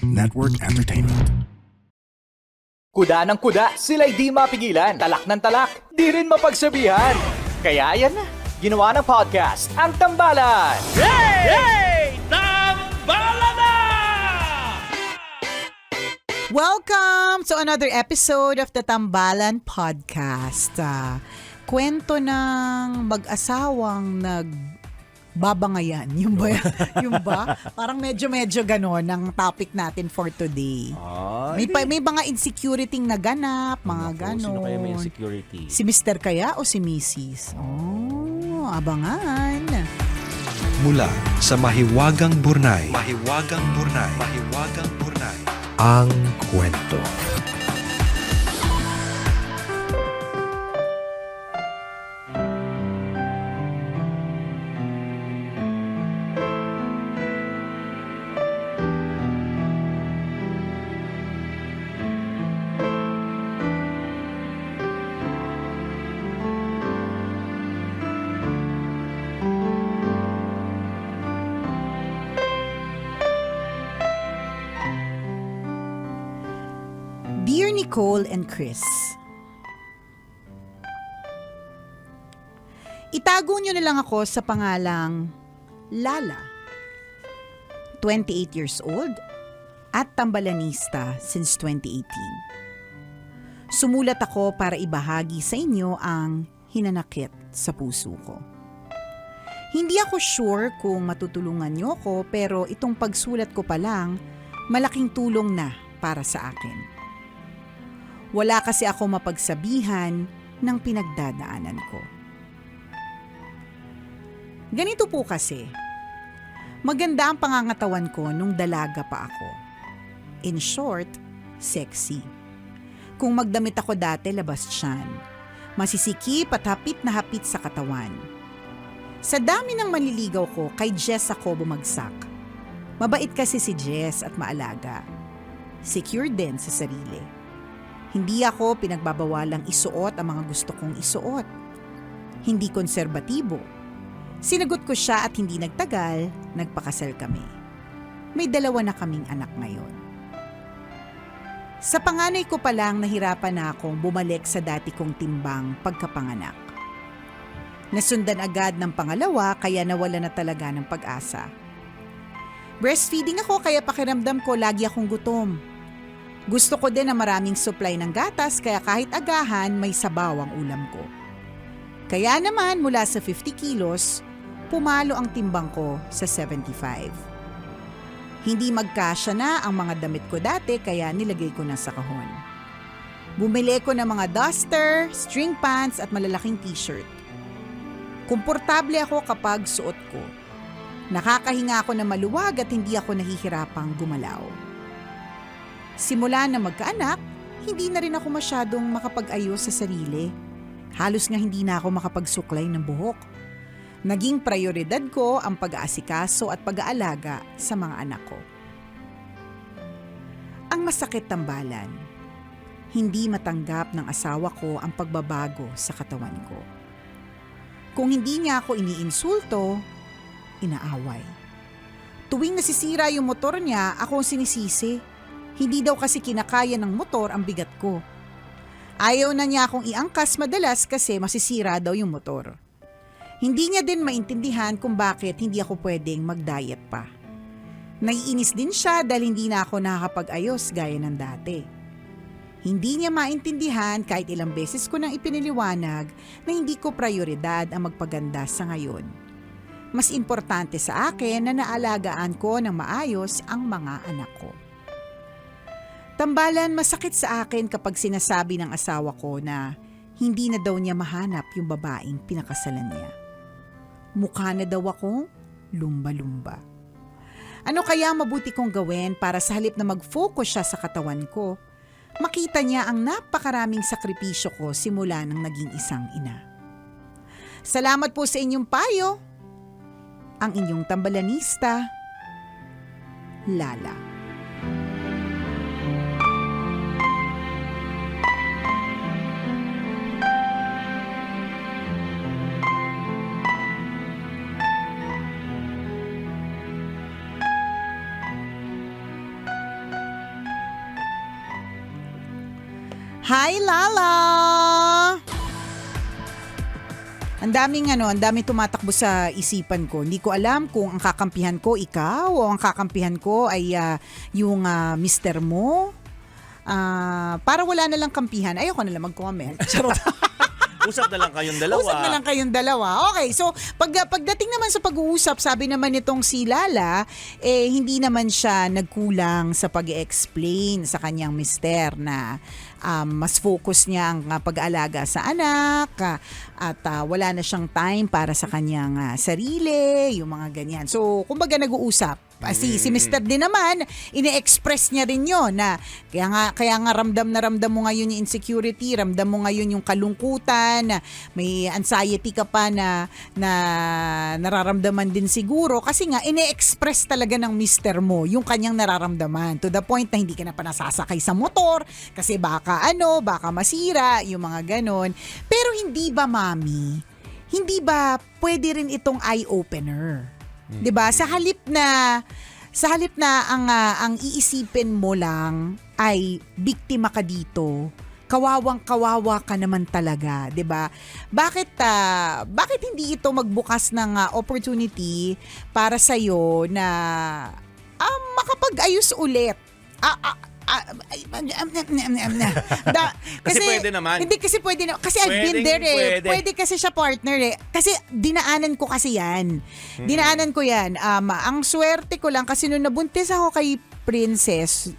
Network Entertainment. Kuda ng kuda, sila'y di mapigilan. Talak ng talak, di rin mapagsabihan. Kaya yan na, ginawa ng podcast, ang Tambalan. Hey! Tambalan na! Welcome to another episode of the Tambalan Podcast. Kwento ng mag-asawang nagbabangayan. Yung ba? Parang medyo ganon ang topic natin for today. May mga insecurity naganap, mga ganon. Sino kaya may insecurity? Si Mr. kaya o si Mrs.? Abangan. Mula sa Mahiwagang Burnay. Ang kwento. Dear Nicole and Chris, itago nyo na lang ako sa pangalang Lala, 28 years old at tambalanista since 2018. Sumulat ako para ibahagi sa inyo ang hinanakit sa puso ko. Hindi ako sure kung matutulungan nyo ko, pero itong pagsulat ko pa lang, malaking tulong na para sa akin. Wala kasi ako mapagsabihan ng pinagdadaanan ko. Ganito po kasi, maganda ang pangangatawan ko nung dalaga pa ako. In short, sexy. Kung magdamit ako dati, labas tiyan. Masisikip at hapit na hapit sa katawan. Sa dami ng manliligaw ko, kay Jess ako bumagsak. Mabait kasi si Jess at maalaga. Secure din sa sarili. Hindi ako pinagbabawalang isuot ang mga gusto kong isuot. Hindi konserbatibo. Sinagot ko siya at hindi nagtagal, nagpakasal kami. May 2 na kaming anak ngayon. Sa panganay ko pa lang nahirapan na akong bumalik sa dati kong timbang pagkapanganak. Nasundan agad ng pangalawa kaya nawala na talaga ng pag-asa. Breastfeeding ako kaya pakiramdam ko lagi akong gutom. Gusto ko din na maraming supply ng gatas kaya kahit agahan may sabaw ang ulam ko. Kaya naman mula sa 50 kilos, pumalo ang timbang ko sa 75. Hindi magkasya na ang mga damit ko dati kaya nilagay ko na sa kahon. Bumili ko ng mga duster, string pants at malalaking t-shirt. Komportable ako kapag suot ko. Nakakahinga ako na maluwag at hindi ako nahihirapang gumalaw. Simula na magkaanak, hindi na rin ako masyadong makapag-ayos sa sarili. Halos nga hindi na ako makapagsuklay ng buhok. Naging prioridad ko ang pag-aasikaso at pag-aalaga sa mga anak ko. Ang masakit tambalan, hindi matanggap ng asawa ko ang pagbabago sa katawan ko. Kung hindi niya ako iniinsulto, inaaway. Tuwing nasisira yung motor niya, ako ang sinisisi. Hindi daw kasi kinakaya ng motor ang bigat ko. Ayaw na niya akong iangkas madalas kasi masisira daw yung motor. Hindi niya din maintindihan kung bakit hindi ako pwedeng mag-diet pa. Naiinis din siya dahil hindi na ako nakakapag-ayos gaya ng dati. Hindi niya maintindihan kahit ilang beses ko nang ipiniliwanag na hindi ko prioridad ang magpaganda sa ngayon. Mas importante sa akin na naalagaan ko ng maayos ang mga anak ko. Tambalan, masakit sa akin kapag sinasabi ng asawa ko na hindi na daw niya mahanap yung babaeng pinakasalan niya. Mukha na daw akong lumba-lumba. Ano kaya mabuti kong gawin para sa halip na mag-focus siya sa katawan ko, makita niya ang napakaraming sakripisyo ko simula nang naging isang ina. Salamat po sa inyong payo. Ang inyong tambalanista, Lala. Hi, Lala! Ang daming tumatakbo sa isipan ko. Hindi ko alam kung ang kakampihan ko ikaw o ang kakampihan ko ay yung mister mo. Para wala na lang kampihan, ayoko na lang mag-comment. Charot. Usap na lang kayong dalawa. Usap na lang kayong dalawa. Okay, so pagdating naman sa pag-uusap, sabi naman nitong si Lala, hindi naman siya nagkulang sa pag-explain sa kanyang mister na mas focus niya ang pag-aalaga sa anak at wala na siyang time para sa kanyang sarili, yung mga ganyan. So, kumbaga nag-uusap. Si Mr. din naman, ine-express niya rin yun na kaya nga ramdam mo ngayon yung insecurity, ramdam mo ngayon yung kalungkutan, may anxiety ka pa na nararamdaman din siguro kasi nga ine-express talaga ng Mr. mo yung kanyang nararamdaman to the point na hindi ka na pa nasasakay sa motor kasi baka masira, yung mga ganon. Pero hindi ba, Mami, hindi ba pwede rin itong eye-opener? 'Di ba? Sa halip na ang iisipin mo lang ay biktima ka dito. Kawawang-kawawa ka naman talaga, 'di ba? Bakit hindi ito magbukas ng opportunity para sa iyo na makapag-ayos ulit? Kasi pwede naman. Hindi kasi pwede na. Kasi I've been there Pwede kasi siya partner Kasi dinaanan ko kasi yan. Dinaanan ko yan. Ang swerte ko lang kasi nung nabuntis ako kay Princess,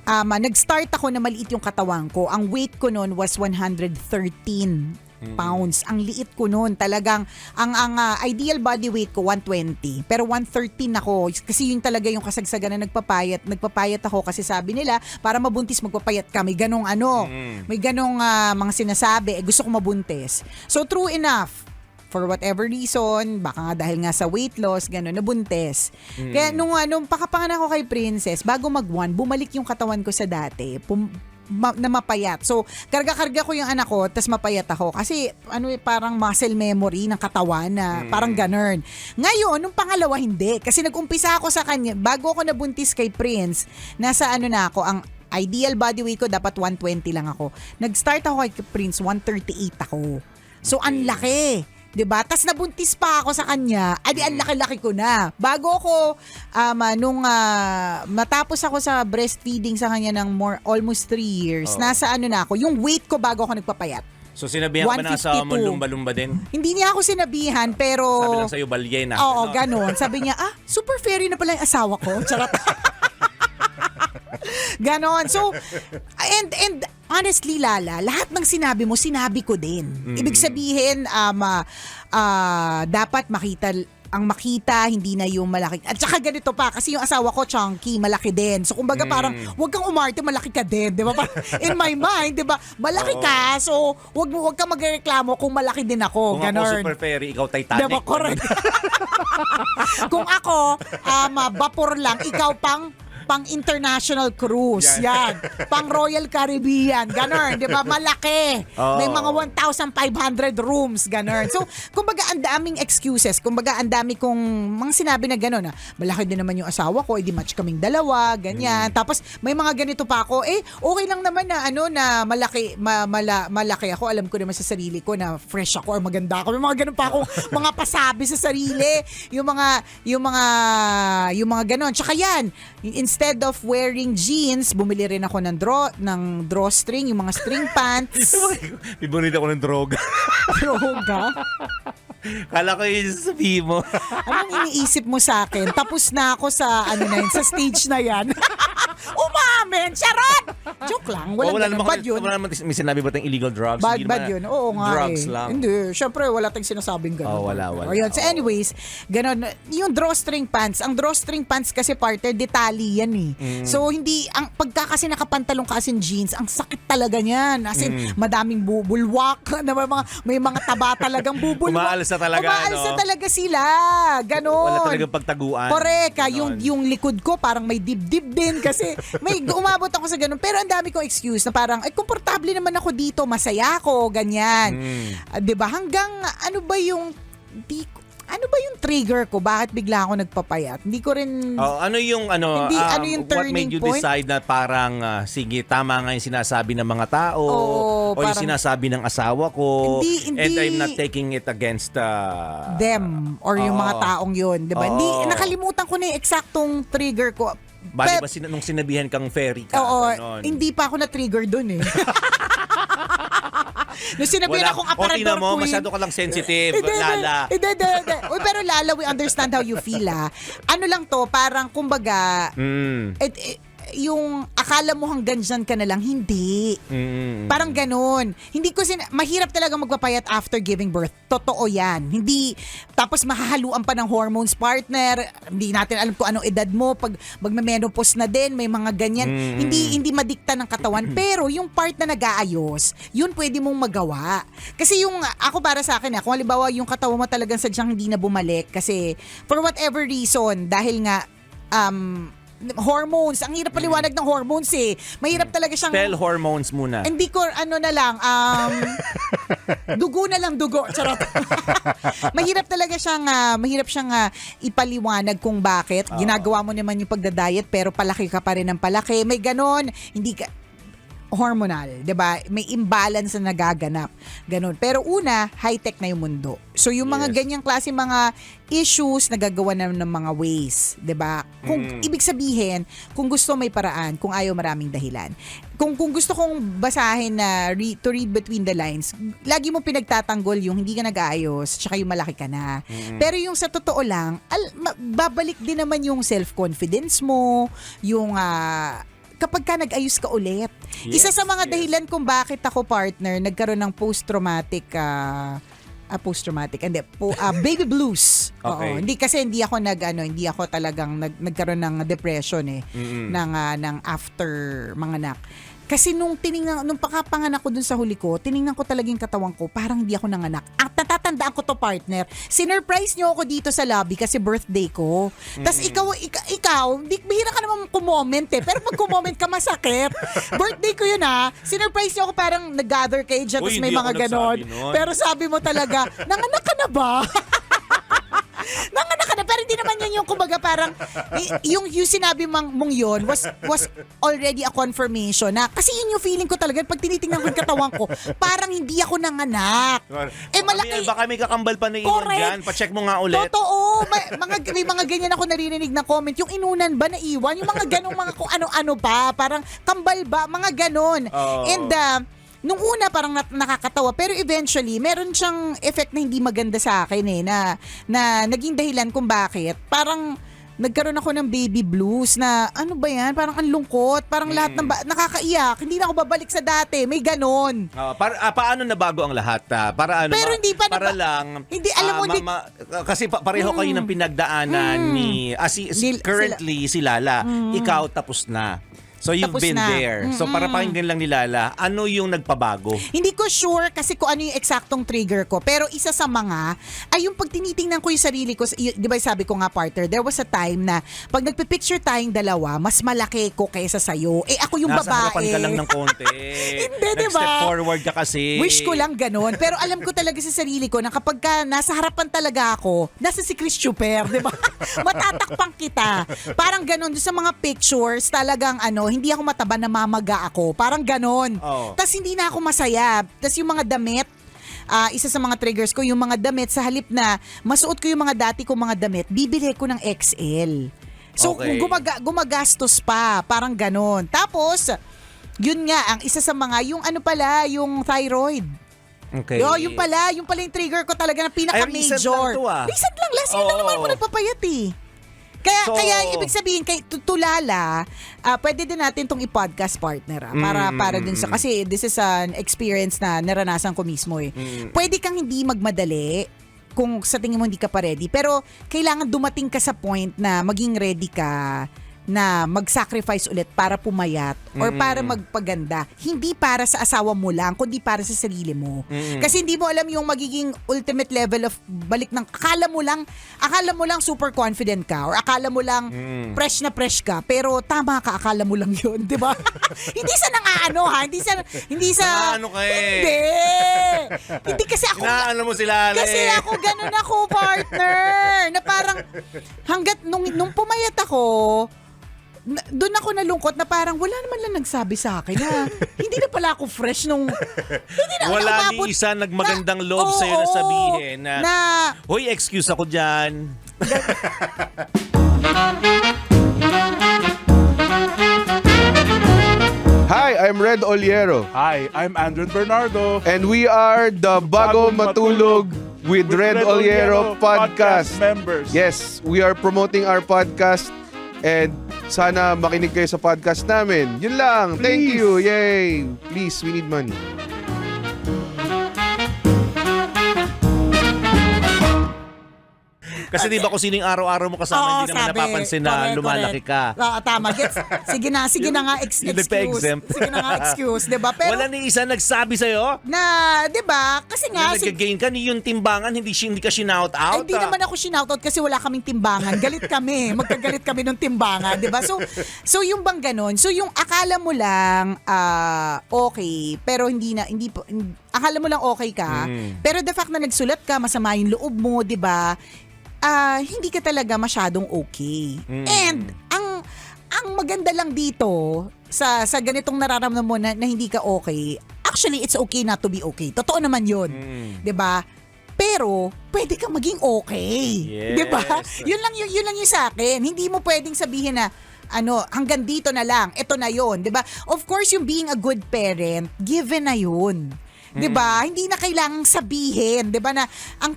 nag-start ako na maliit yung katawan ko. Ang weight ko noon was 113 pounds. Ang liit ko noon. Talagang, ang ideal body weight ko, 120. Pero 113 ako. Kasi yun talaga yung kasagsagan na nagpapayat. Nagpapayat ako kasi sabi nila, para mabuntis, magpapayat ka. May ganong may ganong mga sinasabi. Gusto ko mabuntis. So, true enough. For whatever reason, baka nga dahil nga sa weight loss, gano'n, nabuntis. Kaya nung pakapanganak ko kay Princess, bago mag-1, bumalik yung katawan ko sa dati. Na mapayat. So, karga-karga ko yung anak ko, tas mapayat ako. Kasi, parang muscle memory ng katawan na parang ganun. Ngayon, nung pangalawa, hindi. Kasi nag-umpisa ako sa kanya, bago ako nabuntis kay Prince, nasa na ako, ang ideal body weight ko, dapat 120 lang ako. Nag-start ako kay Prince, 138 ako. So, ang laki. 'Di ba? Tas nabuntis pa ako sa kanya. Ang laki-laki ko na. Bago ako nung matapos ako sa breastfeeding sa kanya ng almost 3 years. Nasa na ako, yung weight ko bago ako nagpapayat. So sinabihan ka ba ng asawa mo lumba-lumba din? Hindi niya ako sinabihan pero Sabi lang sa'yo, balye na. Oo, ganon. Sabi niya, super fairy na pala yung asawa ko. Charot. Ganon. So, and honestly, Lala, lahat ng sinabi mo, sinabi ko din. Ibig sabihin, dapat makita, hindi na yung malaki. At saka ganito pa, kasi yung asawa ko, chunky, malaki din. So, kumbaga parang, wag kang umarte, malaki ka din. Di ba? In my mind, di ba? Malaki ka, so, wag kang magreklamo kung malaki din ako. Kung ganon. ako super fairy, ikaw Titanic. Diba? Correct. Kung ako, vapor lang, ikaw pang international cruise. Yan. Pang Royal Caribbean. Ganon. Di ba? Malaki. May mga 1,500 rooms. Ganon. So, kumbaga, ang daming excuses. Kumbaga, ang dami kong mga sinabi na ganon. Malaki din naman yung asawa ko. Di match kaming dalawa. Ganyan. Tapos, may mga ganito pa ako. Okay lang naman na na malaki, malaki ako. Alam ko naman sa sarili ko na fresh ako or maganda ako. May mga ganon pa akong mga pasabi sa sarili. Yung mga ganon. Tsaka yan, instead of wearing jeans, bumili rin ako ng drawstring, yung mga string pants. Bibunit ako ng droga. Droga? Kala ko yung sabihin mo. Anong iniisip mo sa akin? Tapos na ako sa sa stage na yan. Umamin! Charot! Joke lang. Wala Bad naman, yun. may sinabi ba tayong illegal drugs? Bad Hindi naman yun. Oo nga drugs lang. Hindi. Siyempre, wala tayong sinasabing gano'n. Wala. Ayun. So anyways, gano'n. Yung drawstring pants. Ang drawstring pants kasi partner, detalye yan eh. So hindi, pagka kasi nakapantalong ka as in jeans, ang sakit talaga niyan. As in, madaming bubulwak. May mga taba talagang bubulwak. Umaalsa talaga. Umaalsa talaga sila. Gano'n. Wala talagang pagtaguan. Correct. Yung likod ko parang may dibdib din kasi may umabot ako sa ganun. Pero ang dami kong excuse na parang, komportable naman ako dito, masaya ako, ganyan. Diba? Hanggang, ano ba yung trigger ko? Bakit bigla ako nagpapayat? Hindi ko rin... Ano yung Hindi, ano yung what made turning you point? decide na parang sige, tama nga yung sinasabi ng mga tao Oo, o yung parang- sinasabi ng asawa ko Hindi- and I'm not taking it against them or yung mga taong yun, 'di ba? Hindi, Oo. nakalimutan ko na yung eksaktong trigger ko. Bali ba nung sinabihan kang fairy ka? Oo, ganon? hindi pa ako na-trigger doon eh. Nung sinabihan akong O, aparador tingnan mo, queen. masyado ka lang sensitive, Hindi. Lala. Hindi. Uy, pero Lala, we understand how you feel Ano lang to, parang kumbaga, yung akala mo hanggang dyan ka na lang, hindi. Parang ganun. Hindi ko mahirap talaga magpapayat after giving birth. Totoo yan. Hindi, tapos mahahaluan pa ng hormones partner. Hindi natin alam kung anong edad mo. Pag magme-menopause na din, may mga ganyan. Hindi madikta ng katawan. Pero yung part na nag-aayos, yun pwede mong magawa. Kasi yung, ako para sa akin, kung halimbawa yung katawan mo talagang sadyang hindi na bumalik. Kasi for whatever reason, dahil nga, hormones. Ang hirap paliwanag ng hormones eh. Mahirap talaga siyang... Spell hormones muna. Hindi ko, ano na lang, dugo na lang, dugo. Charot. mahirap siyang ipaliwanag kung bakit. Ginagawa mo naman yung pagda-diet pero palaki ka pa rin ng palaki. May ganon. Hindi ka... hormonal, 'di ba? May imbalance na nagaganap. Ganon. Pero una, high-tech na yung mundo. So yung mga ganyang klase mga issues nagagawa na ng mga ways, 'di ba? Kung ibig sabihin, kung gusto may paraan, kung ayaw maraming dahilan. Kung gusto kong basahin na to read between the lines, lagi mo pinagtatanggol yung hindi ka nag-aayos, tsaka yung malaki ka na. Pero yung sa totoo lang, babalik din naman yung self-confidence mo, yung kapag ka nag-ayos ka ulit. Isa sa mga dahilan kung bakit ako partner nagkaroon ng post-traumatic baby blues. Okay. Oo, hindi ako talagang nagkaroon ng depression ng after manganak. Kasi nung pagkapanganak ko dun sa huli ko, tiningnan ko talagang katawan ko, parang hindi ako nanganak. At natatandaan ko to, partner. Sinurprise niyo ako dito sa lobby kasi birthday ko. Tapos ikaw, bihira ka naman kumoment Pero pag kumoment ka, masakit. Birthday ko yun Sinurprise niyo ako, parang nag-gather kayo dyan, tapos may hindi mga ako ganon. nagsabi nun. Pero sabi mo talaga, nanganak ka na ba? Nanganak ka na, pero hindi naman yun yung kumbaga parang yung sinabi mong yun was already a confirmation na kasi yun yung feeling ko talaga pag tinitingnan ko yung katawan ko, parang hindi ako nanganak. Malaki. Baka may kakambal pa na iwan Correct. dyan. Pacheck mo nga ulit. Totoo. May mga ganyan ako naririnig na comment. Yung inunan ba na iwan? Yung mga ganong mga kung ano-ano pa. Parang kambal ba? Mga ganon. Oh. And nung una parang nakakatawa pero eventually meron siyang effect na hindi maganda sa akin na naging dahilan kung bakit parang nagkaroon ako ng baby blues na ano ba yan? Parang ang lungkot. Parang lahat ng nakakaiyak. Hindi na ako babalik sa dati. May ganon. Paano nabago ang lahat? Para ano? Pero hindi pa para lang. Hindi, alam mo, kasi pareho kayo ng pinagdaanan currently si Lala. Ikaw tapos na. So you've Tapos been na. there. So para pakinggan lang ni Lala, ano yung nagpabago? Hindi ko sure kasi kung ano yung eksaktong trigger ko. Pero isa sa mga, ay yung pag tinitingnan ko yung sarili ko, di ba sabi ko nga partner, there was a time na pag nagpipicture tayong dalawa, mas malaki ko kaysa sa'yo. Ako yung Nasa babae. harapan ka lang ng konti. Hindi, di ba? Nag-step forward ka kasi. Wish ko lang ganun. Pero alam ko talaga sa sarili ko na kapag ka nasa harapan talaga ako, nasa si Chris Chuper, di ba? Matatakpang kita. Parang ganun. Sa mga pictures, talagang hindi ako mataba, namamaga ako. Parang ganon. Oh. Tapos hindi na ako masaya. Tapos yung mga damit, isa sa mga triggers ko, yung mga damit sa halip na masuot ko yung mga dati kong mga damit, bibili ko ng XL. So Okay. gumagastos pa. Parang ganon. Tapos, yun nga, ang isa sa mga, yung yung thyroid. Okay. Yung pala yung trigger ko talaga na pinaka-major. Recent lang to Recent lang. Last year lang naman ako nagpapayat Kaya ibig sabihin, kay Lala, pwede din natin tong i-podcast partner para dun sa, kasi this is an experience na naranasan ko mismo Pwede kang hindi magmadali kung sa tingin mo hindi ka pa ready, pero kailangan dumating ka sa point na maging ready ka na mag-sacrifice ulit para pumayat or para magpaganda. Hindi para sa asawa mo lang, kundi para sa sarili mo. Kasi hindi mo alam yung magiging ultimate level of balik ng akala mo lang super confident ka or akala mo lang fresh na fresh ka, pero tama ka, akala mo lang yun, di ba? Hindi sa nangaano ha, hindi sa Nangaano ka eh. Hindi kasi ako Inaano mo sila, kasi ako ganun ako, partner, na parang hanggat nung pumayat ako, doon ako nalungkot na parang wala naman lang nagsabi sa akin na hindi na pala ako fresh nung hindi na Wala umabot ni isa nagmagandang loob Oo, sa'yo na sabihin na, na hoy, excuse ako dyan. Hi, I'm Red Oliero. Hi, I'm Andren Bernardo. And we are the Bago Matulog with Red Oliero podcast. members. Yes, we are promoting our podcast and sana makinig kayo sa podcast namin. Yun lang. Thank Please. you. Yay. Please, we need money. Kasi di ba kung sino yung araw-araw mo kasama, hindi naman napapansin na lumalaki ka. Tama. Gets. Sige na nga Yung excuse. nagpa-exempt. Sige na nga excuse, 'di ba? Pero Wala ni isa nagsabi sa'yo na, 'di ba? Kasi nga na nag-gain ka ni yung timbangan, hindi ka shinout out. hindi naman ako shoutout kasi wala kaming timbangan. Galit kami. Magkagalit kami nung timbangan, 'di ba? So yung bang ganon. So yung akala mo lang okay, pero akala mo lang okay ka, pero the fact na nagsulat ka, masama yung loob mo, 'di ba? Hindi ka talaga masyadong okay. And ang maganda lang dito sa ganitong nararamdaman mo na hindi ka okay, actually it's okay not to be okay. Totoo naman 'yun. 'Di ba? Pero pwede kang maging okay. Yes. 'Di ba? Yun lang yung sa akin. Hindi mo pwedeng sabihin na hanggang dito na lang, ito na 'yon, 'di ba? Of course, yung being a good parent, given na 'yun. 'Di ba? Hindi na kailangang sabihin, 'di ba, na ang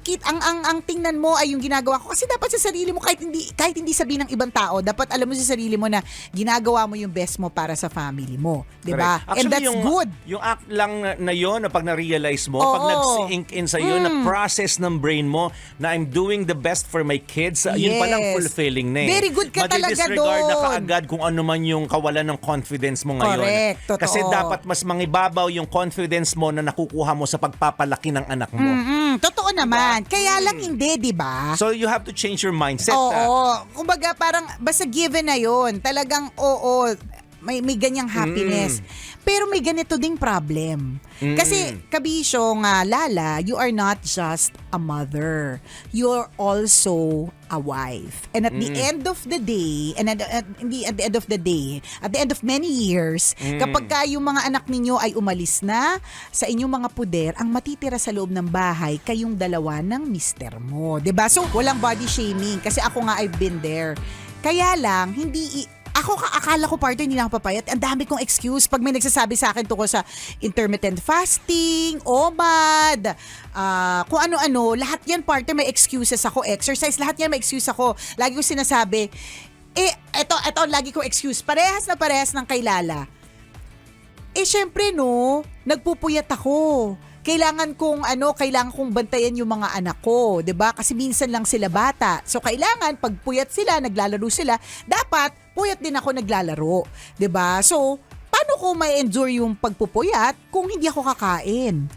tingnan mo ay yung ginagawa ko kasi dapat sa sarili mo kahit hindi sabihin ng ibang tao, dapat alam mo sa sarili mo na ginagawa mo yung best mo para sa family mo, 'di ba? Correct. And that's good. Yung act lang na yon na pag na-realize mo, pag nag-sink in sa iyo, na process ng brain mo na I'm doing the best for my kids, yun palang Yes. fulfilling na eh. Very good ka talaga Madi-disregard na doon. kaagad kung ano man yung kawalan ng confidence mo ngayon. Correct, totoo. Kasi dapat mas mangibabaw yung confidence mo na nakukuha mo sa pagpapalaki ng anak mo. Totoo naman. Kaya lang hindi, 'di ba? So you have to change your mindset. Oo. Kumbaga parang basta given na 'yon. Talagang may ganyang happiness. Pero may ganito ding problem. Kasi kabisyo nga, Lala, you are not just a mother. You're also a wife. And at the end of the day, at the end of many years, kapag ka yung mga anak ninyo ay umalis na sa inyong mga puder, ang matitira sa loob ng bahay, kayong dalawa ng mister mo. 'Di ba? So, walang body shaming. Kasi ako nga, I've been there. Kaya lang, akala ko partner, hindi na ako papayat. Ang dami kong excuse pag may nagsasabi sa akin tungkol sa intermittent fasting, OMAD, kung ano-ano, lahat yan partner may excuses ako. Exercise, lahat yan may excuse ako. Lagi ko sinasabi, eto, lagi kong excuse. Parehas ng kay Lala. Syempre nagpupuyat ako. Kailangan kong bantayan yung mga anak ko, 'di ba? Kasi minsan lang sila bata. So kailangan pag puyat sila, naglalaro sila, dapat puyat din ako naglalaro, 'di ba? So paano ko ma-endure yung pagpupuyat kung hindi ako kakain?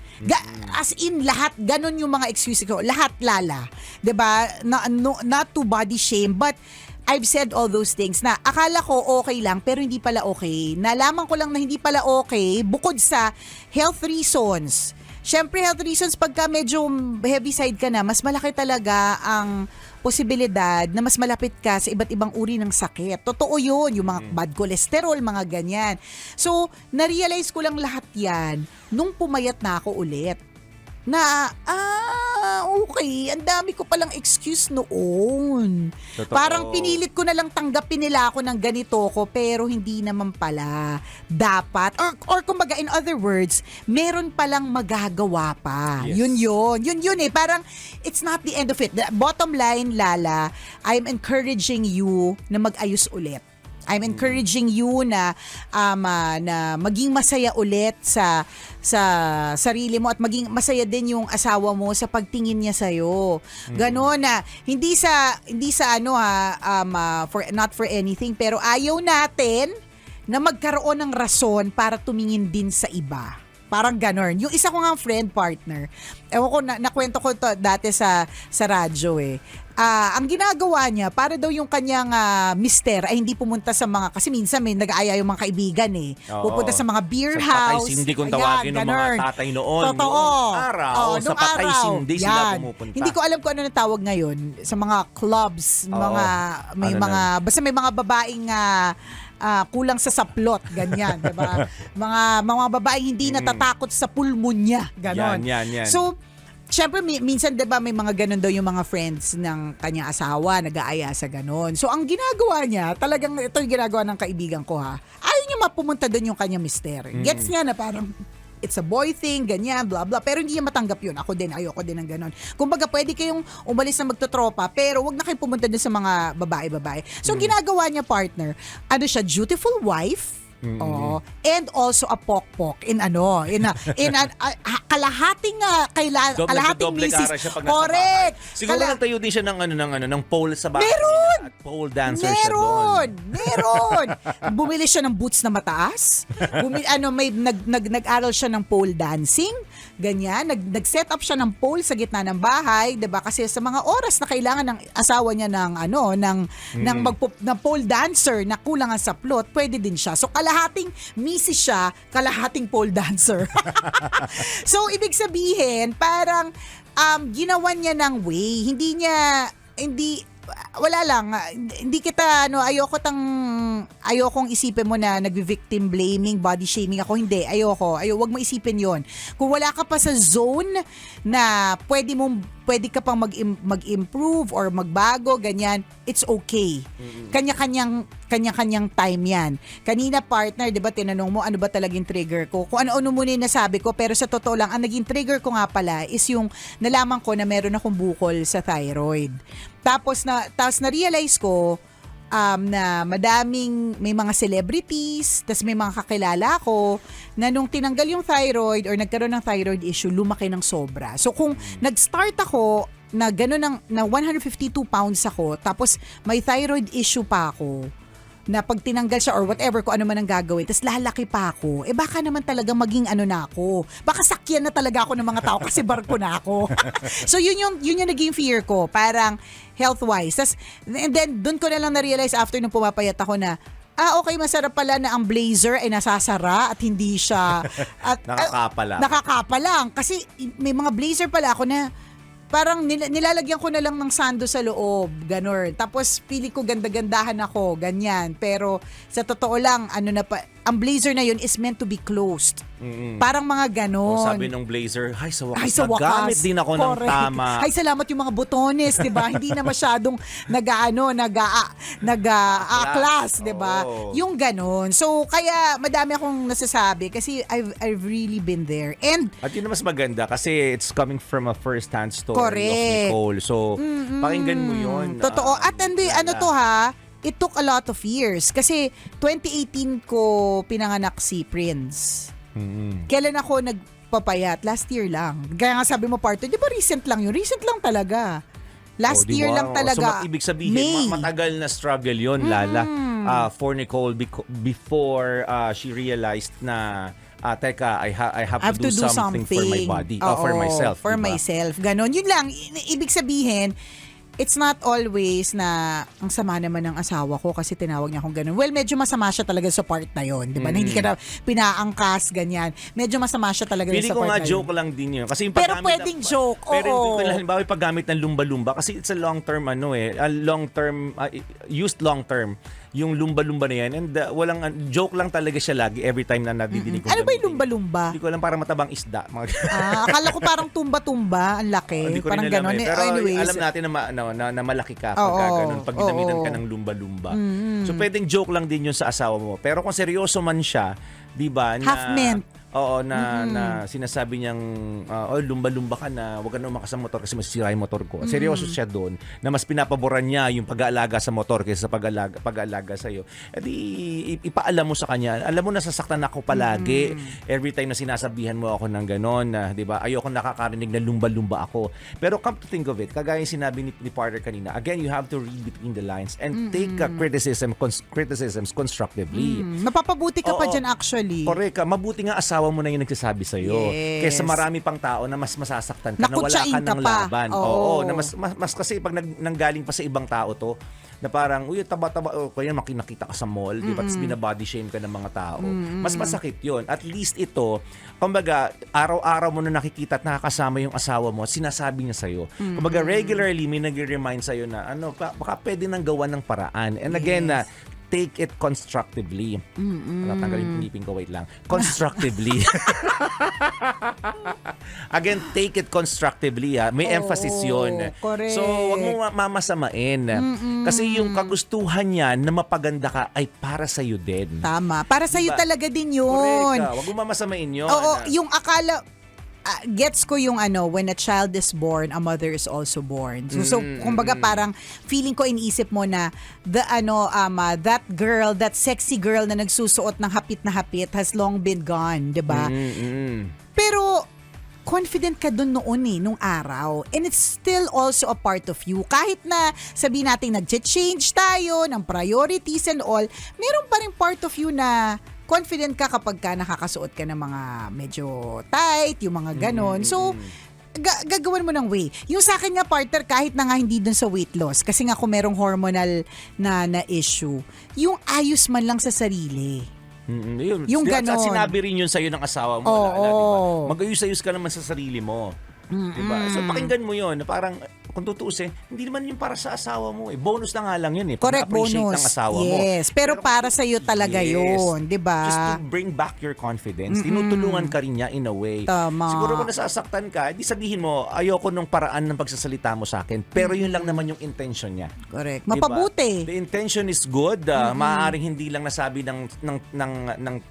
As in lahat, ganun yung mga excuse ko. Lahat, Lala. 'Di ba? Not to body shame, but I've said all those things na akala ko okay lang pero hindi pala okay. Nalaman ko lang na hindi pala okay bukod sa health reasons. Siyempre, health reasons, pagka medyo heavy side ka na, mas malaki talaga ang posibilidad na mas malapit ka sa iba't ibang uri ng sakit. Totoo yun, yung mga bad cholesterol, mga ganyan. So, na-realize ko lang lahat yan nung pumayat na ako ulit. Na, okay, ang dami ko palang excuse noon. Totoo. Parang pinilit ko na lang tanggapin nila ako ng ganito ko, pero hindi naman pala. Dapat, or kumbaga in other words, meron palang magagawa pa. Yes. Yun eh. Parang, it's not the end of it. The bottom line, Lala, I'm encouraging you na mag-ayos ulit. I'm encouraging you na maging masaya ulit sa sarili mo at maging masaya din yung asawa mo sa pagtingin niya sa iyo. Ganon na hindi sa not for anything, pero ayaw natin na magkaroon ng rason para tumingin din sa iba. Parang ganon. Yung isa ko nga friend partner, ewan ko, nakwento ko to dati sa radyo eh. Ang ginagawa niya, para daw yung kanyang mister ay hindi pumunta sa mga, kasi minsan may nag-aaya yung mga kaibigan eh. Oo. Pupunta sa mga beer Sa house. Patay Sindi kung Ayan, tawagin ng mga ganon. tatay noon. Totoo. Noong araw, Oo, sa nung Patay araw. Sindi sila Yan. pumupunta. Hindi ko alam kung ano na tawag ngayon sa mga clubs, Oo. mga may Ano mga basta may mga babaeng kulang sa saplot, ganyan, 'di ba? Mga babaeng hindi natatakot sa pulmonya, ganon. Yan. So, syempre minsan 'di ba may mga ganon daw yung mga friends ng kanyang asawa, nag-aaya sa ganon. So, ang ginagawa niya, talagang ito yung ginagawa ng kaibigan ko ha. Ayaw niya mapumunta doon yung kanyang mister. Gets niya na parang it's a boy thing, ganyan, blah, blah. Pero hindi niya matanggap yun. Ako din, ayoko din ng ganon. Kumbaga, pwede kayong umalis na magtotropa, pero wag na kayong pumunta din sa mga babae-babae. So, ang ginagawa niya, partner, ano siya, dutiful wife, and also a pokpok in kalahating kalahating misis. Correct. Siguro nagtayo din siya ng pole sa bahay. Meron! At pole dancer siya doon. Meron. Bumili siya ng boots na mataas. Nag-aral siya ng pole dancing. Ganyan, nag-set up siya ng pole sa gitna ng bahay, 'di ba? Kasi sa mga oras na kailangan ng asawa niya ng pole dancer na kulang ang saplot, pwede din siya. So kalahating misis siya, kalahating pole dancer. So ibig sabihin, parang ginawan niya ng way, wala lang, hindi kita, ayokong isipin mo na nag-victim blaming, body shaming ako, hindi, wag mo isipin yon. Kung wala ka pa sa zone na pwede ka pang mag-improve or magbago, ganyan, it's okay. Kanya-kanyang time yan. Kanina, partner, di ba, tinanong mo, ano ba talagang trigger ko? Kung ano-ano muna yung nasabi ko, pero sa totoo lang, ang naging trigger ko nga pala is yung nalaman ko na meron akong bukol sa thyroid. Tapos na-realize ko na may mga celebrities, tas may mga kakilala ko na nung tinanggal yung thyroid or nagkaroon ng thyroid issue, lumaki ng sobra. So kung nag-start ako na gano'n na 152 pounds ako, tapos may thyroid issue pa ako, na pag tinanggal siya or whatever kung ano man ang gagawin, tas lalaki pa ako, baka naman talaga maging na ako. Baka sakyan na talaga ako ng mga tao kasi barko na ako. So yun yung naging fear ko, parang health-wise. And then doon ko na lang na-realize after nung pumapayat ako na, okay, masarap pala na ang blazer ay nasasara at hindi siya nakakapa lang. Kasi may mga blazer pala ako na parang nilalagyan ko na lang ng sando sa loob, ganon. Tapos pili ko ganda-gandahan ako, ganyan. Pero sa totoo lang, ang blazer na yun is meant to be closed. Parang mga ganon. Sabi ng blazer, nagamit din ako ng tama. Ay, salamat yung mga botones, di ba? Hindi na masyadong nag-a-class, di ba? Yung ganon. So, kaya madami akong nasasabi kasi I've really been there. And at yun na mas maganda kasi it's coming from a first-hand story of correct. Nicole. So, pakinggan mo yun. Totoo. At it took a lot of years. Kasi 2018 ko pinanganak si Prince. Kailan ako nagpapayat? Last year lang. Kaya nga sabi mo, partner, di ba recent lang yun? Recent lang talaga. Last year lang talaga. So, ibig sabihin, matagal na struggle yun, Lala, for Nicole before she realized na teka, I have to do something for my body, for myself. For diba? myself. Ganon. Yun lang. Ibig sabihin, it's not always na ang sama naman ng asawa ko kasi tinawag niya akong ganun. Well, medyo masama siya talaga sa part na yon, di ba? Na hindi ka na pinaangkas, ganyan. Medyo masama siya talaga sa part na yun. Feeling ko nga joke lang din yun. Kasi yung pero pwedeng joke, oo. Pero halimbawa yung paggamit ng lumba-lumba kasi it's a long-term used long-term yung lumba-lumba na yan and joke lang talaga siya lagi every time na nadidinig ko. Ano ba yung lumba-lumba? Hindi ko alam, parang matabang isda. Akala ko parang tumba-tumba, ang laki. Parang gano'n. Pero anyways, alam natin na malaki ka pag gano'n, pag ginamitan ka ng lumba-lumba. So pwedeng joke lang din yun sa asawa mo. Pero kung seryoso man siya, di ba? Half meant. Oo, na sinasabi niyang, lumba-lumba ka na, huwag ka na umakas sa motor kasi masisira yung motor ko. Seryoso siya doon, na mas pinapaboran niya yung pag-aalaga sa motor kaysa sa pag-aalaga sa'yo. E di, ipaalam mo sa kanya, alam mo, nasasaktan ako palagi. Every time na sinasabihan mo ako ng ganon, di ba? Ayoko nakakarinig na lumba-lumba ako. Pero come to think of it, kagaya yung sinabi ni Partner kanina, again, you have to read between the lines and take criticisms constructively. Mapapabuti ka pa Oo. dyan actually. Correct. Mabuti nga asawa mo na yung nagsasabi sa'yo. Yes. Kaysa marami pang tao na mas masasaktan ka, na wala Nakutsain ka ka ng pa. laban. Oo. Na mas kasi pag nanggaling pa sa ibang tao to, na parang, uy, taba-taba, kaya makinakita ka sa mall, di ba? Tapos binabody shame ka ng mga tao. Mas masakit yun. At least ito, kumbaga, araw-araw mo na nakikita at nakakasama yung asawa mo, sinasabi niya sa'yo. Kumbaga, regularly may nag-remind sa'yo na, baka pwede nang gawa ng paraan. And again, take it constructively. Natanggal yung piniping ko, wait lang. Constructively. Again, take it constructively. May emphasis yun. Correct. So, wag mo mamasamain. Kasi yung kagustuhan niya na mapaganda ka ay para sa'yo din. Tama. Para sa'yo Diba? talaga din yun. Correct. Wag mo mamasamain yun. Oo, yung akala, gets ko yung when a child is born, a mother is also born. So kumbaga parang feeling ko iniisip mo na that girl, that sexy girl na nagsusuot ng hapit na hapit has long been gone, 'di ba? Pero confident ka dun noon nung araw. And it's still also a part of you. Kahit na sabihin natin nag-change tayo ng priorities and all, meron pa rin part of you na confident ka kapag ka nakakasuot ka ng mga medyo tight, yung mga ganon. So, gagawan mo ng way. Yung sa akin nga, partner, kahit na nga hindi dun sa weight loss, kasi nga kung merong hormonal na issue, yung ayos man lang sa sarili. Yun. Yung At ganon. sinabi rin yun sa'yo ng asawa mo. Oo. Diba? Mag-ayos-ayos ka naman sa sarili mo. Diba? So pakinggan mo yun. Parang kung tutuusin, hindi naman yun para sa asawa mo. Bonus na nga lang yun. Correct, Pag-appreciate bonus. ng asawa mo. Yes, pero para sa iyo talaga yun, 'di ba? Just to bring back your confidence. Tinutulungan ka rin niya in a way. Tama. Siguro kung nasasaktan ka, di sabihin mo, ayoko nung paraan ng pagsasalita mo sa akin. Pero yun lang naman yung intention niya. Correct. Diba? Mapabuti. The intention is good. Maaaring hindi lang nasabi ng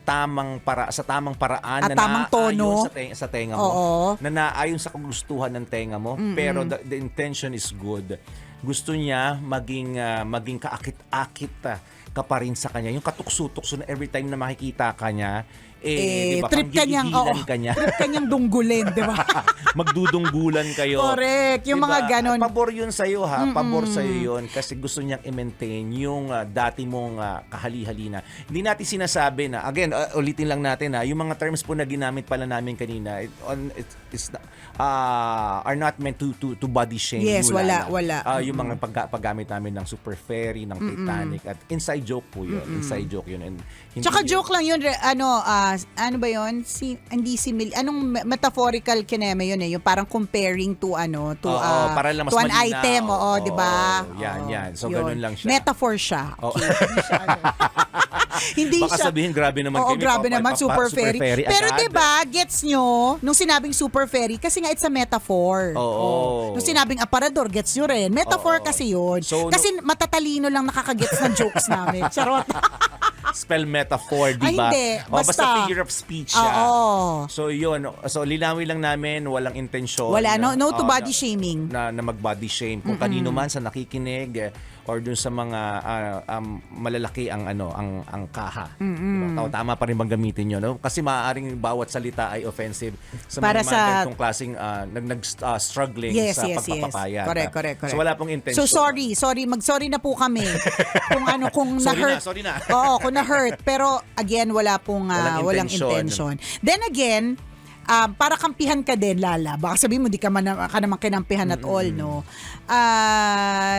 tamang sa tamang paraan At na tamang tono. naayon sa tenga mo. Oo. Na naayon sa kagustuhan ng tenga mo. Pero the intention is good. Gusto niya maging kaakit-akit ka pa rin sa kanya. Yung katukso-tukso na every time na makikita ka niya, diba, trip kanyang, trip kanyang dunggulin, di ba? Magdudunggulan kayo. Correct, yung mga ganon. Pabor yun sa'yo ha. Pabor sa'yo yun kasi gusto niyang i-maintain yung dati mong kahali-halina. Hindi natin sinasabi na, again, ulitin lang natin yung mga terms po na ginamit pala namin kanina, are not meant to body shame. Yes, you, wala. Yung mga paggamit namin ng Super Ferry, ng Titanic, at inside joke po yun. Inside joke yun. And hindi Tsaka joke lang yun, ano ba yun? Anong metaphorical kineme yun yung parang comparing to para lang mas to an malinaw. item, di ba? Yan. So, Yun. ganun lang siya. Metaphor siya. Oo. Okay, hindi siya hindi Baka siya. sabihin, grabe naman Oo, kayo, grabe naman, super ferry. Pero agad. diba, gets nyo, nung sinabing super ferry, kasi nga it's a metaphor. Oo. Nung sinabing aparador, gets nyo rin. Metaphor kasi yun. So, kasi matatalino lang nakakagets ng jokes namin. Charot. Spell metaphor, di Ay, ba? hindi. Basta Basta figure of speech siya. Oo. So, yun. So, linawin lang namin, walang intensyon. Wala, no to body shaming. Na mag-body shame. Kung kanino man sa nakikinig, or dun sa mga malalaki ang kaha. Diba? Tama pa rin bang gamitin yun, no? Kasi maaaring bawat salita ay offensive sa Para mga sa ganitong klaseng struggling sa pagpapapayat. Correct. So wala pong intention. So sorry, mag-sorry na po kami. kung na-hurt. Sorry na. Oo, kung na-hurt. Pero again, walang intention. Then again, para kampihan ka din, Lala. Baka sabihin mo, di ka naman kinampihan at all, no?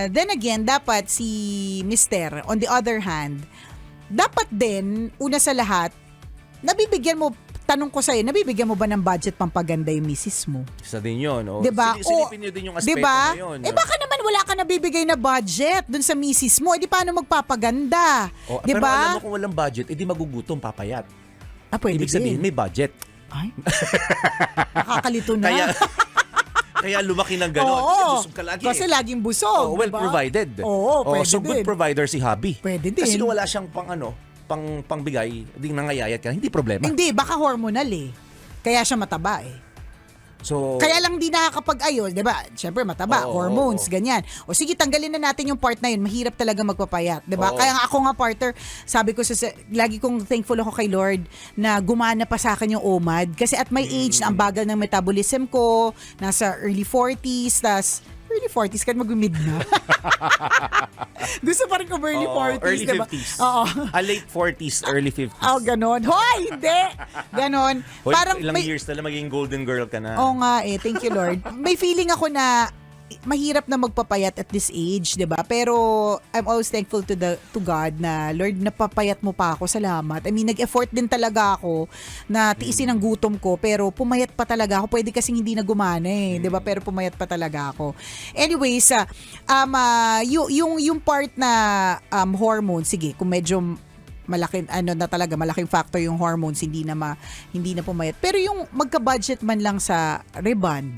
Then again, dapat si Mister, on the other hand, dapat din, una sa lahat, tanong ko sa'yo, nabibigyan mo ba ng budget pampaganda yung misis mo? Isa din yun. Oh. Diba? Silipin nyo din yung aspeto diba? na yun. Baka naman wala ka nabibigay na budget dun sa misis mo. Di paano magpapaganda? Pero Diba? alam mo kung walang budget, edi magugutom, papayat. Pwede Ibig sabihin, din. may budget. Ay, nakakalito na. Kaya lumaki ng gano'n. Oo, Kasi busog ka lagi. Kasi laging busog. Well diba? provided. Oo, pwede so good din. provider si Hubby. Pwede din. Kasi wala siyang pang pangbigay, di nangayayat ka, hindi problema. Hindi, baka hormonal eh. Kaya siya mataba eh. So, Kaya lang di nakakapag-ayos, di ba? Siyempre mataba, Oo, hormones, oo. ganyan. O sige, tanggalin na natin yung part na yun. Mahirap talaga magpapayat, di ba? Oo. Kaya nga ako nga, partner, sabi ko, lagi kong thankful ako kay Lord na gumana pa sa akin yung OMAD. Kasi at my age, na ang bagal ng metabolism ko, nasa early 40s, tas early 40s, kahit mag-mid na. Gusto pa rin ko early 40s, early di ba? 50s. Oo. Late 40s, early 50s. Oh, ganon. Hoy, hindi! Ganon. Hoy, Parang ilang may, years na magiging golden girl ka na. Oo nga eh, thank you Lord. May feeling ako na mahirap na magpapayat at this age, 'di ba? Pero I'm always thankful to God na Lord, napapayat mo pa ako. Salamat. I mean, nag-effort din talaga ako na tiisin ang gutom ko, pero pumayat pa talaga ako. Pwede kasing hindi na gumana eh, 'di ba? Pero pumayat pa talaga ako. Anyways, yung part na hormone, sige, kung medyo malaking factor yung hormones, hindi na pumayat. Pero yung magka-budget man lang sa reband.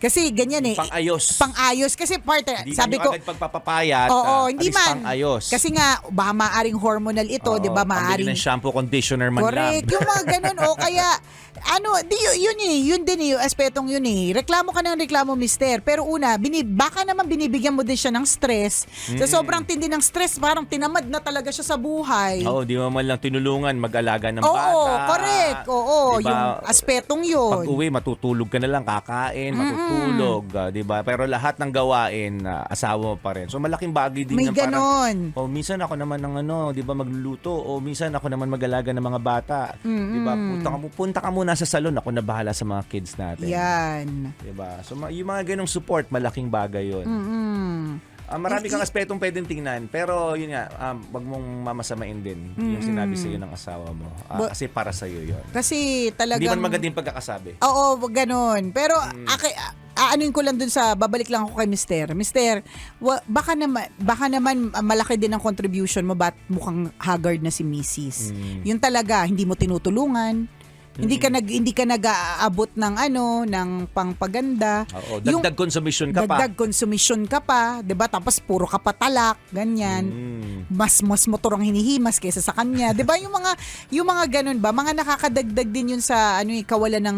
Kasi ganyan eh. Pang-ayos. Kasi partner, Hindi sabi nyo ko, agad pagpapapayat. oo, hindi man. Pang-ayos. Kasi nga, baka maaring hormonal ito, Oo, di ba? pambili ng shampoo, conditioner man Correct. lang. Yung mga ganun, o kaya, yun din yung aspetong yun eh. Reklamo ka ng reklamo, mister. Pero una, baka naman binibigyan mo din siya ng stress. Sa sobrang tindi ng stress, parang tinamad na talaga siya sa buhay. Oo, di mo man lang tinulungan mag-alaga ng Oo, bata. correct. Oo, Diba? yung aspetong yun. Pag uwi, matutulog ka na lang, kakain, matutulog, di ba? Pero lahat ng gawain, asawa mo pa rin. So malaking bagay din May yan, parang, ganon. minsan ako naman ng di ba, magluluto, o minsan ako naman mag-alaga ng mga bata. Di ba? Punta ka muna sa salon, ako na bahala sa mga kids natin. Yan. Di ba? So yung mga ganong support, malaking bagay yun. Marami kang aspetong pwedeng tingnan, pero yun nga, wag mong mamasamain din yung sinabi sa'yo ng asawa mo. Kasi para sa'yo yun. Kasi talagang... Hindi man magandang pagkakasabi. Oo, ganun. Pero aanuin ko lang dun sa, babalik lang ako kay Mister. Mister, baka naman malaki din ang contribution mo, ba't mukhang haggard na si Mrs. Yun talaga, hindi mo tinutulungan. Hindi ka nag-aabot ng ng pangpaganda. Oo, dagdag konsumisyon ka pa. Dagdag konsumisyon ka pa, 'di ba? Tapos puro ka pa talak, ganyan. Mas motor ang hinihimas kaysa sa kanya. 'Di ba yung mga ganun ba? Mga nakakadagdag din yun sa kawalan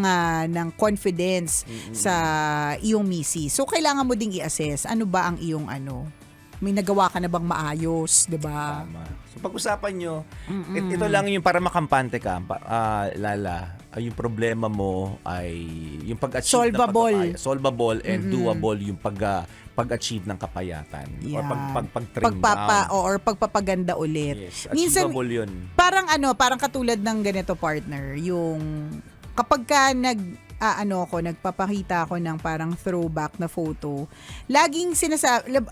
ng confidence sa iyong misi. So kailangan mo ding i-assess ano ba ang iyong may nagawa ka na bang maayos, 'di ba? Tama. So pag-usapan nyo, ito lang yung para makampante ka, Lala. Yung problema mo ay yung pag-achieve solvable and doable yung pag-achieve ng kapayatan or pag-trim down. Or pagpapaganda ulit. Yes, Minsan achievable yun. parang katulad ng ganito, partner, yung kapag ka nagpapakita ako ng parang throwback na photo, laging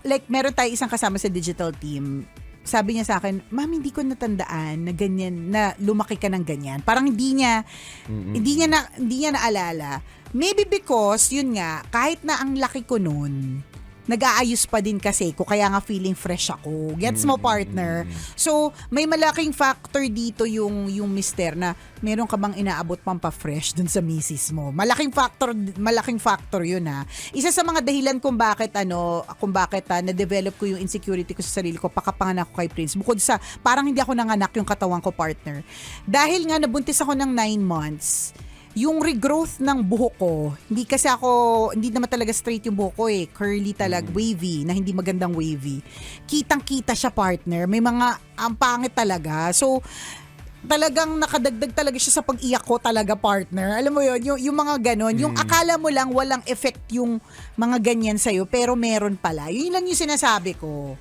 like meron tayo isang kasama sa digital team, sabi niya sa akin, Ma'am, hindi ko natandaan na ganyan, na lumaki ka ng ganyan. Parang hindi niya naalala. Maybe because, yun nga, kahit na ang laki ko nun, nag-aayos pa din kasi ko, kaya nga feeling fresh ako. Gets mo, partner? So, may malaking factor dito yung mister na meron ka bang inaabot pang pa-fresh dun sa misis mo. Malaking factor yun ha. Isa sa mga dahilan kung bakit na-develop ko yung insecurity ko sa sarili ko, pakapanganak ko kay Prince. Bukod sa, parang hindi ako nanganak yung katawan ko, partner. Dahil nga nabuntis ako ng 9 months, yung regrowth ng buhok ko, hindi naman talaga straight yung buhok ko eh. Curly talaga, wavy, na hindi magandang wavy. Kitang-kita siya, partner. May mga, ang pangit talaga. So, talagang nakadagdag talaga siya sa pag-iyak ko talaga, partner. Alam mo yun, yung mga ganon, yung akala mo lang walang effect yung mga ganyan sa'yo, pero meron pala. Yun lang yung sinasabi ko.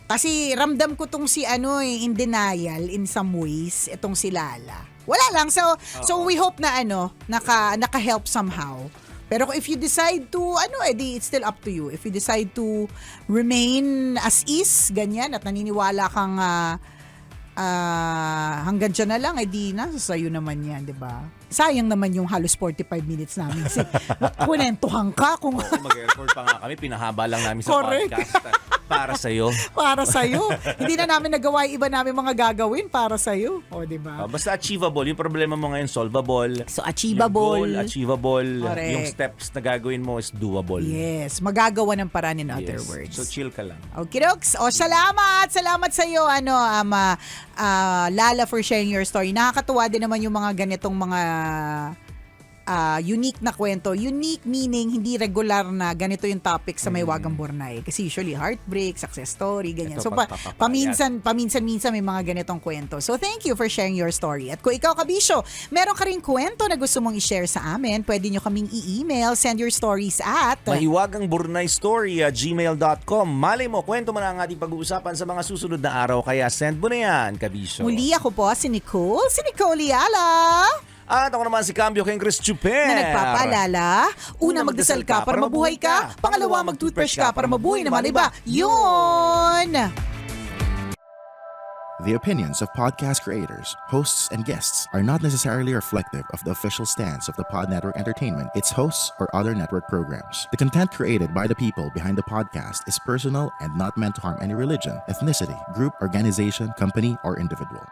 Kasi ramdam ko tong si in denial in some ways, itong si Lala. Wala lang. So we hope na naka-help somehow. Pero if you decide to, it's still up to you. If you decide to remain as is, ganyan, at naniniwala kang hanggang dyan na lang, nasa sayo naman yan, di ba? Sayang naman yung halos 45 minutes namin. Kunentuhan ka kung... Mag-airport pa nga kami, pinahaba lang namin sa Correct. podcast. Para sa'yo. Para sa'yo. Hindi na namin nagawa yung iba namin mga gagawin para sa'yo. O, di ba? Basta achievable. Yung problema mo ngayon, solvable. So, Yung achievable. goal, achievable. Correct. Yung steps na gagawin mo is doable. Yes, magagawa ng paraan in other Yes. words. So chill ka lang. Okay, Rox. O, salamat. Salamat sa iyo, Lala, for sharing your story. Nakakatuwa din naman yung mga ganitong mga unique na kwento. Unique meaning, hindi regular na ganito yung topic sa Mahiwagang Burnay. Kasi usually heartbreak, success story, ganyan. Ito, So, pagpapapayat. paminsan-minsan may mga ganitong kwento. So, thank you for sharing your story. At kung ikaw, Kabisyo, meron ka rin kwento na gusto mong i-share sa amin, pwede nyo kaming i-email. Send your stories at Mahiwagangburnaystory@gmail.com. Malay mo, kwento mo na ang ating pag-uusapan sa mga susunod na araw. Kaya send mo na yan, Kabisyo. muli ako po si Nicole Liala. At ako naman si Cambio King Chris Chuper. Na nagpapaalala, una magdasal ka para mabuhay ka, pangalawa mag-toothbrush ka para mabuhay naman iba. Yun! The opinions of podcast creators, hosts, and guests are not necessarily reflective of the official stance of the Pod Network Entertainment, its hosts, or other network programs. The content created by the people behind the podcast is personal and not meant to harm any religion, ethnicity, group, organization, company, or individual.